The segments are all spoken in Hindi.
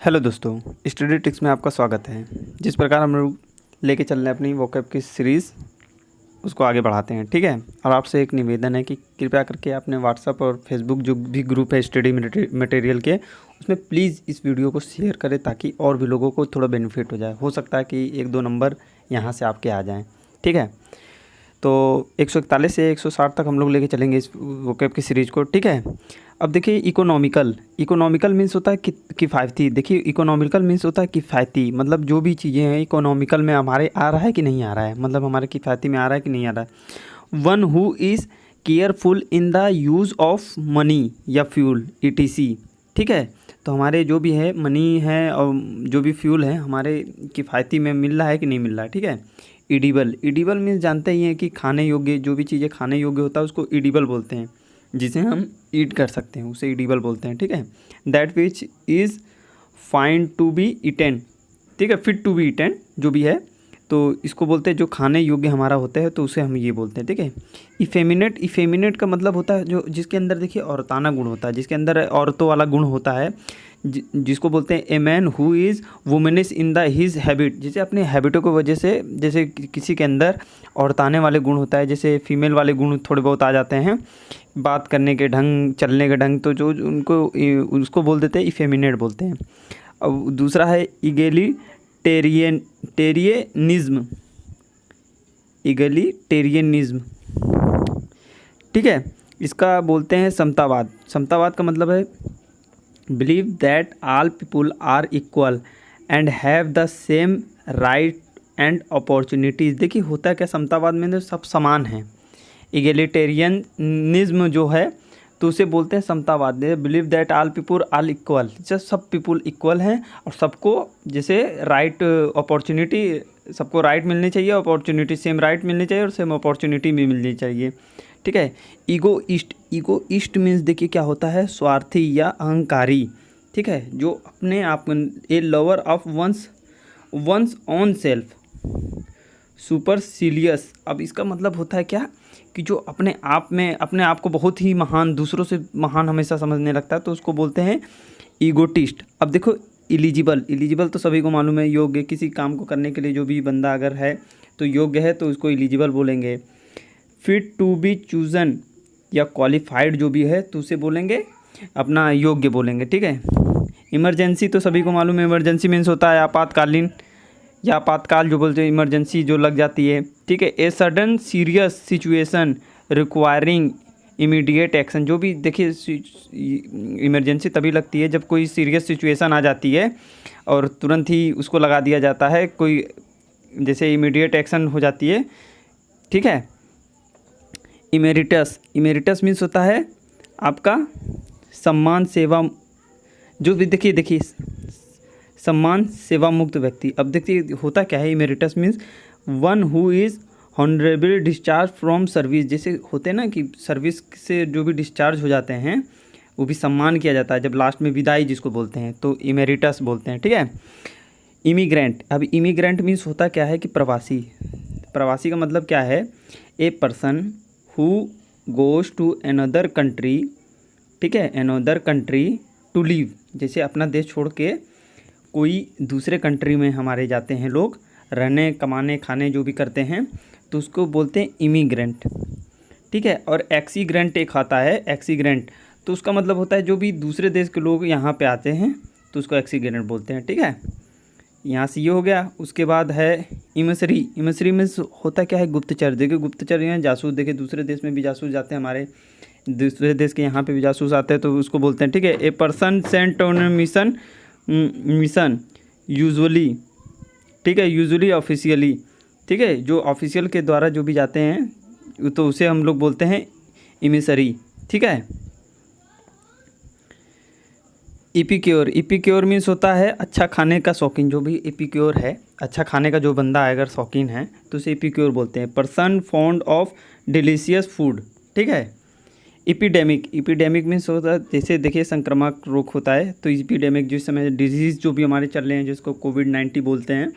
हेलो दोस्तों, स्टडी टिप्स में आपका स्वागत है। जिस प्रकार हम लोग लेके चल रहे हैं अपनी वोकैब की सीरीज़, उसको आगे बढ़ाते हैं। ठीक है। और आपसे एक निवेदन है कि कृपया करके अपने व्हाट्सएप और फेसबुक जो भी ग्रुप है स्टडी मटेरियल के, उसमें प्लीज़ इस वीडियो को शेयर करें ताकि और भी लोगों को थोड़ा बेनिफिट हो जाए। हो सकता है कि 1-2 नंबर यहाँ से आपके आ जाएँ। ठीक है। तो 141 से 160 तक हम लोग लेके चलेंगे इस वोकैब की सीरीज़ को। ठीक है। अब देखिए, इकोनॉमिकल मीन्स होता है किफ़ायती। देखिए, इकोनॉमिकल मीन्स होता है किफ़ायती, मतलब जो भी चीज़ें हैं इकोनॉमिकल में हमारे आ रहा है कि नहीं आ रहा है, मतलब हमारे किफ़ायती में आ रहा है कि नहीं आ रहा है। One who is careful in the use of money या फ्यूल ETC। ठीक है। तो हमारे जो भी है मनी है और जो भी फ्यूल है हमारे किफ़ायती में मिल रहा है कि नहीं मिल रहा है। ठीक है। ईडिबल मीन्स जानते ही हैं कि खाने योग्य, जो भी चीज़ें खाने योग्य होता है उसको ईडिबल बोलते हैं, जिसे हम ईट कर सकते हैं उसे ईडिबल बोलते हैं। ठीक है। That which is fine to be eaten. ठीक है। फिट टू बी ईटेन जो भी है, तो इसको बोलते हैं जो खाने योग्य हमारा होता है, तो उसे हम ये बोलते हैं। ठीक है। इफेमिनेट का मतलब होता है जो जिसके अंदर देखिए औरताना गुण होता है, जिसके अंदर औरतों वाला गुण होता है, जिसको बोलते हैं a man who is womanish in the his habit. जैसे अपने हैबिटों की वजह से, जैसे किसी के अंदर औरताने वाले गुण होता है, जैसे फीमेल वाले गुण थोड़े बहुत आ जाते हैं, बात करने के ढंग, चलने के ढंग, तो जो उनको उसको बोल देते हैं इफेमिनेट बोलते हैं। अब दूसरा है इगेलिटेरियनिज्म। ठीक है। इसका बोलते हैं समतावाद का मतलब है believe that all people are equal and have the same right and opportunities. देखिए, होता है क्या समतावाद में, तो सब समान हैं। इगेलिटेरियनिज्म जो है तो उसे बोलते हैं समतावाद। Believe that all people are equal, जैसे सब पीपुल इक्वल हैं और सबको जैसे राइट अपॉर्चुनिटी, सबको राइट मिलनी चाहिए, अपॉर्चुनिटी सेम राइट मिलनी चाहिए और सेम अपॉर्चुनिटी भी मिलनी चाहिए। ठीक है। ईगोइस्ट मीन्स देखिए क्या होता है, स्वार्थी या अहंकारी। ठीक है। जो अपने आप, a lover of one's own self, supercilious. अब इसका मतलब होता है क्या कि जो अपने आप को बहुत ही महान, दूसरों से महान हमेशा समझने लगता है, तो उसको बोलते हैं ईगोटिस्ट। अब देखो, इलिजिबल तो सभी को मालूम है, योग्य, किसी काम को करने के लिए जो भी बंदा अगर है तो योग्य है, तो उसको इलिजिबल बोलेंगे। फिट टू बी चूजन या क्वालिफाइड जो भी है तो उसे बोलेंगे अपना योग्य बोलेंगे। ठीक है। इमरजेंसी तो सभी को मालूम है, इमरजेंसी मीन्स होता है आपातकालीन या आपातकाल जो बोलते हैं, इमरजेंसी जो लग जाती है। ठीक है। A sudden serious situation requiring immediate action. जो भी देखिए, इमरजेंसी तभी लगती है जब कोई सीरियस सिचुएशन आ जाती है और तुरंत ही उसको लगा दिया जाता है, कोई जैसे इमीडिएट एक्शन हो जाती है। ठीक है। इमेरिटस मीन्स होता है आपका सम्मान सेवा, जो भी देखिए सम्मान सेवा मुक्त व्यक्ति। अब देखिए होता क्या है, emeritus means one who is honourable discharge from service. जैसे होते हैं ना कि सर्विस से जो भी डिस्चार्ज हो जाते हैं वो भी सम्मान किया जाता है, जब लास्ट में विदाई जिसको बोलते हैं, तो इमेरिटस बोलते हैं। ठीक है। इमिग्रेंट। अब इमिग्रेंट मीन्स होता क्या है कि प्रवासी का मतलब क्या है, a person who goes to another country. ठीक है। अनदर कंट्री टू लिव, जैसे अपना देश छोड़ के कोई दूसरे कंट्री में हमारे जाते हैं लोग, रहने, कमाने, खाने जो भी करते हैं, तो उसको बोलते हैं इमिग्रेंट। ठीक है। और एक्सीग्रेंट एक आता है, एक्सीग्रेंट, तो उसका मतलब होता है जो भी दूसरे देश के लोग यहाँ पे आते हैं तो उसको एक्सीग्रेंट बोलते हैं। ठीक है। यहाँ से ये हो गया। उसके बाद है इमसरी में होता क्या है, गुप्तचर। देखिए गुप्तचर यहाँ जासूस, देखिए दूसरे देश में भी जासूस जाते हैं, हमारे दूसरे देश के यहाँ पे भी जासूस आते हैं, तो उसको बोलते हैं। ठीक है। A person Saint on mission usually. ठीक है। Usually officially. ठीक है। जो ऑफिशियल के द्वारा जो भी जाते हैं तो उसे हम लोग बोलते हैं इमिसरी। ठीक है। इपिक्योर मीन्स होता है अच्छा खाने का शौकीन। जो भी इपिक्योर है, अच्छा खाने का जो बंदा है अगर शौकीन है तो उसे इपिक्योर बोलते हैं। Person fond of delicious food. ठीक है। इपिडेमिक मीन्स होता है, जैसे देखिए संक्रामक रोग होता है, तो इपिडेमिक जिस समय डिजीज़ जो भी हमारे चल रहे हैं जिसको कोविड-19 बोलते हैं,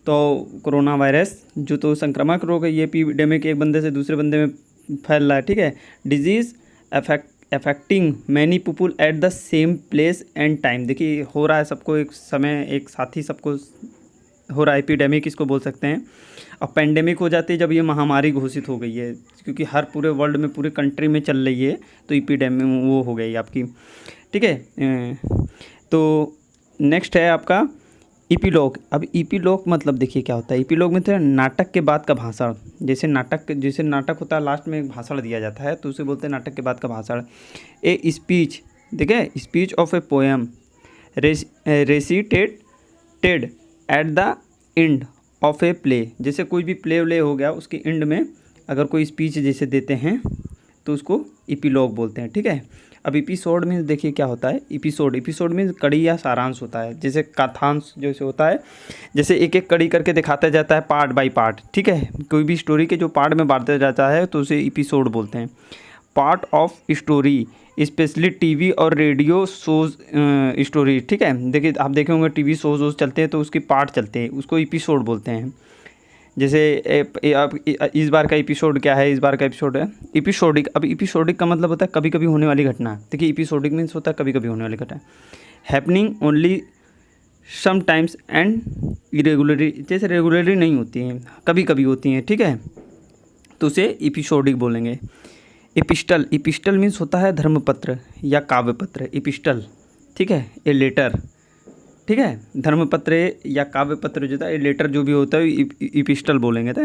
तो कोरोना वायरस जो तो संक्रामक रोग है, ये एपिडेमिक एक बंदे से दूसरे बंदे में फैल रहा है। ठीक है। Disease affecting many people at the same place and time. देखिए हो रहा है सबको एक समय, एक साथ ही सबको हो रहा है। एपिडेमिक इसको बोल सकते हैं। अब पेंडेमिक हो जाती है जब ये महामारी घोषित हो गई है, क्योंकि हर पूरे वर्ल्ड में, पूरे कंट्री में चल रही है, तो एपिडेमिक वो हो गई आपकी, ठीक है। तो नेक्स्ट है आपका इपीलॉग। अब इपीलॉग मतलब देखिए क्या होता है। इपीलॉग में तो नाटक के बाद का भाषण। जैसे नाटक होता है, लास्ट में एक भाषण दिया जाता है, तो उसे बोलते हैं नाटक के बाद का भाषण। ए स्पीच, देखिए speech of a poem recited at the end of a play. जैसे कोई भी प्ले हो गया, उसके एंड में अगर कोई स्पीच जैसे देते हैं तो उसको इपीलॉग बोलते हैं, ठीक है। अब एपिसोड में देखिए क्या होता है। एपिसोड में कड़ी या सारांश होता है। जैसे कथांश जैसे होता है, जैसे एक एक कड़ी करके दिखाता जाता है, पार्ट बाय पार्ट, ठीक है। कोई भी स्टोरी के जो पार्ट में बांटा जाता है तो उसे एपिसोड बोलते हैं। Part of story specially TV और रेडियो शोज स्टोरी, ठीक है। देखिए आप देखे होंगे टीवी शोज चलते हैं तो उसके पार्ट चलते हैं, उसको एपिसोड बोलते हैं। जैसे अब इस बार का एपिसोड क्या है, इस बार का एपिसोड है एपिसोडिक। अब एपिसोडिक का मतलब होता है कभी कभी होने वाली घटना। देखिए एपिसोडिक मीन्स होता है कभी कभी होने वाली घटना। Happening only some times and irregularly, जैसे रेगुलरली नहीं होती हैं, कभी कभी होती हैं, ठीक है, तो उसे एपिसोडिक बोलेंगे। एपिस्टल मीन्स होता है धर्मपत्र या काव्यपत्र। एपिस्टल, ठीक है, ए लेटर, ठीक है। धर्मपत्र या काव्यपत्र जो था, ये लेटर जो भी होता है एपिस्टल बोलेंगे। तो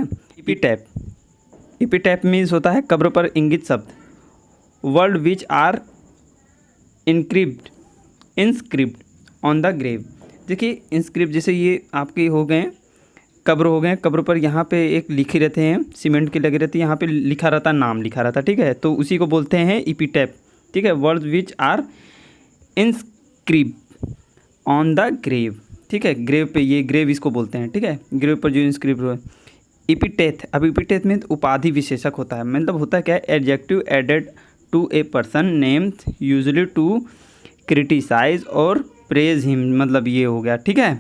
एपिटैप मीन्स होता है कब्र पर इंगित शब्द। Word which are inscript on the grave. देखिए इंस्क्रिप्ट जैसे ये आपके हो गए कब्र, हो गए कब्र पर, यहाँ पे एक लिखे रहते हैं, सीमेंट के लगे रहते हैं, यहाँ पे लिखा रहता, नाम लिखा रहता, ठीक है, तो उसी को बोलते हैं एपिटैप, ठीक है। Word which are inscript on the grave, ठीक है। ग्रेव पे, ये ग्रेव इसको बोलते हैं, ठीक है, ग्रेव पर जो इंस्क्रिप्ट हो। एपिटेथ, अब एपिटेथ में उपाधि विशेषक होता है, मतलब होता है क्या, adjective added to a person named usually to criticize और प्रेज हिम, मतलब ये हो गया, ठीक है।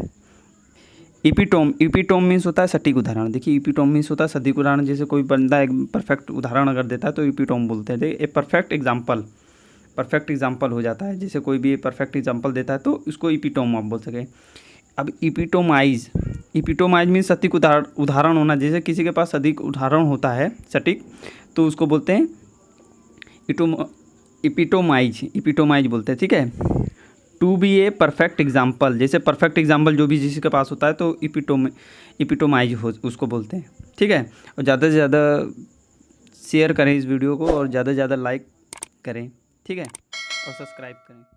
एपिटोम मीन्स होता है सटीक उदाहरण। देखिए एपिटोम मीन्स होता है सटीक उदाहरण। जैसे कोई बंदा एक परफेक्ट उदाहरण अगर देता है तो एपिटोम बोलते हैं। देखिए ए परफेक्ट एग्जाम्पल हो जाता है। जैसे कोई भी परफेक्ट एग्जाम्पल देता है तो उसको एपिटोम आप बोल सके। अब एपिटोमाइज मीन्स सटीक उदाहरण होना। जैसे किसी के पास सटीक उदाहरण होता है सटीक, तो उसको बोलते हैं एपिटोमाइज बोलते हैं, ठीक है। To be a perfect example, जैसे परफेक्ट एग्जाम्पल जो भी जिसके के पास होता है तो एपिटोमाइज उसको बोलते हैं, ठीक है। और ज़्यादा से ज़्यादा शेयर करें इस वीडियो को, और ज़्यादा से ज़्यादा लाइक करें, ठीक है, और सब्सक्राइब करें।